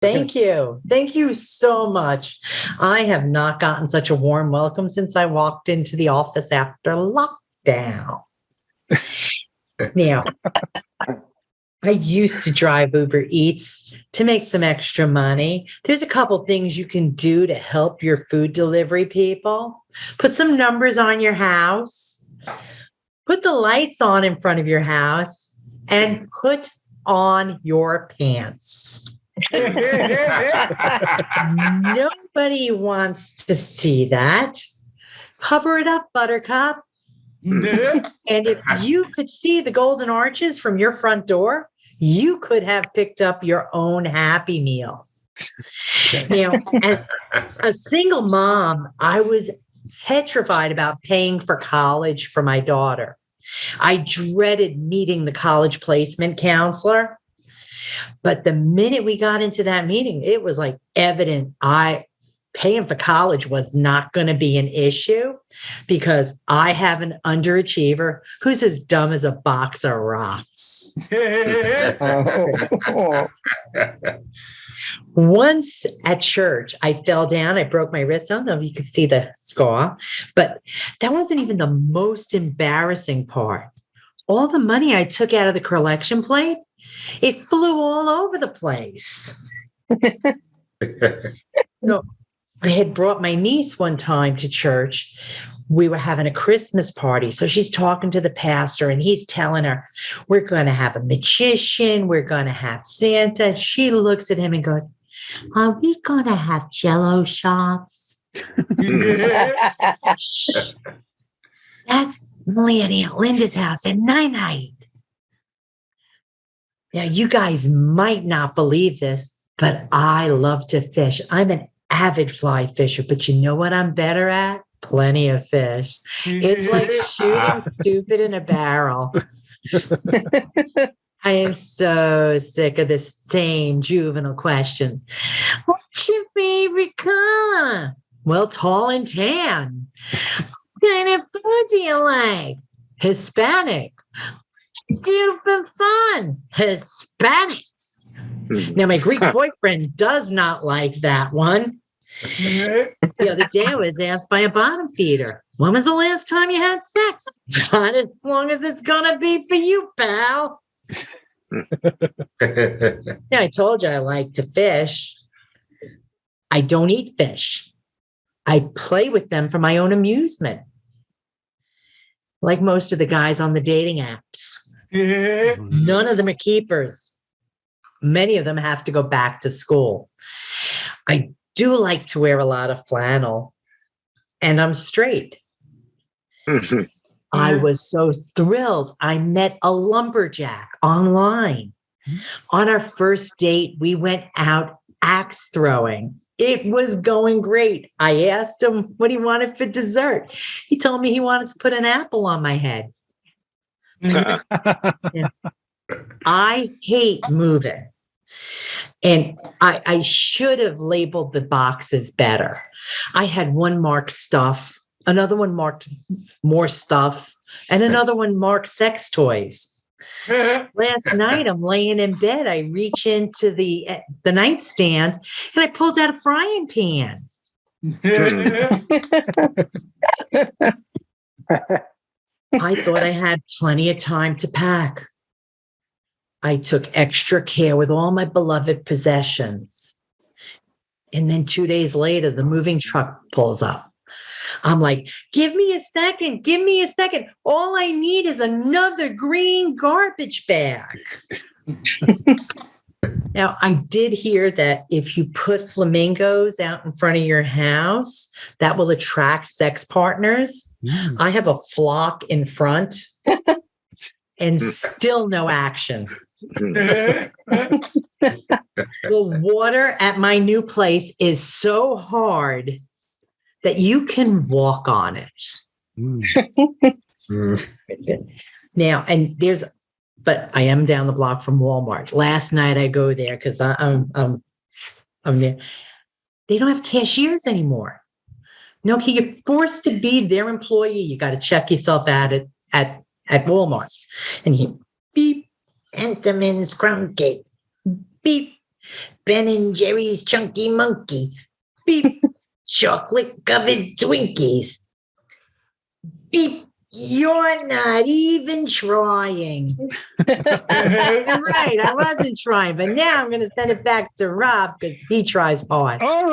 Thank you. Thank you so much. I have not gotten such a warm welcome since I walked into the office after lockdown. Now, I used to drive Uber Eats to make some extra money. There's a couple things you can do to help your food delivery people. Put some numbers on your house. Put the lights on in front of your house and put on your pants. Nobody wants to see that. Cover it up, Buttercup. And if you could see the golden arches from your front door, you could have picked up your own Happy Meal. Now, as a single mom, I was petrified about paying for college for my daughter. I dreaded meeting the college placement counselor. But the minute we got into that meeting, it was like evident paying for college was not going to be an issue because I have an underachiever who's as dumb as a box of rocks. Once at church, I fell down. I broke my wrist. I don't know if you could see the scar, but that wasn't even the most embarrassing part. All the money I took out of the collection plate, it flew all over the place. So I had brought my niece one time to church. We were having a Christmas party. So she's talking to the pastor and he's telling her, we're going to have a magician. We're going to have Santa. She looks at him and goes, are we going to have Jell-O shots? That's only at Aunt Linda's house at night. Now, you guys might not believe this, but I love to fish. I'm an avid fly fisher, but you know what I'm better at? Plenty of fish. It's like shooting stupid in a barrel. I am so sick of the same juvenile questions. What's your favorite color? Well, tall and tan. What kind of food do you like? Hispanic. Do for fun. Hispanic. Now, my Greek boyfriend does not like that one. The other day, I was asked by a bottom feeder, when was the last time you had sex? Not as long as it's going to be for you, pal. Yeah, I told you I like to fish. I don't eat fish. I play with them for my own amusement. Like most of the guys on the dating apps. None of them are keepers. Many of them have to go back to school. I do like to wear a lot of flannel, and I'm straight. I was so thrilled. I met a lumberjack online. On our first date, we went out axe throwing. It was going great. I asked him what he wanted for dessert. He told me he wanted to put an apple on my head. Yeah. I hate moving. And I should have labeled the boxes better. I had one marked stuff, another one marked more stuff, and another one marked sex toys. Last night, I'm laying in bed. I reach into the nightstand and I pulled out a frying pan. I thought I had plenty of time to pack. I took extra care with all my beloved possessions. And then 2 days later, the moving truck pulls up. I'm like, give me a second. Give me a second. All I need is another green garbage bag. Now, I did hear that if you put flamingos out in front of your house, that will attract sex partners. I have a flock in front and still no action. The water at my new place is so hard that you can walk on it. Now, but I am down the block from Walmart. Last night I go there because I'm there. They don't have cashiers anymore. No, you're forced to be their employee. You got to check yourself out at Walmart. And you beep, Enterman's Crown Gate. Beep. Ben and Jerry's Chunky Monkey. Beep, chocolate covered Twinkies. Beep, you're not even trying. Right, I wasn't trying, but now I'm going to send it back to Rob because he tries hard. All right.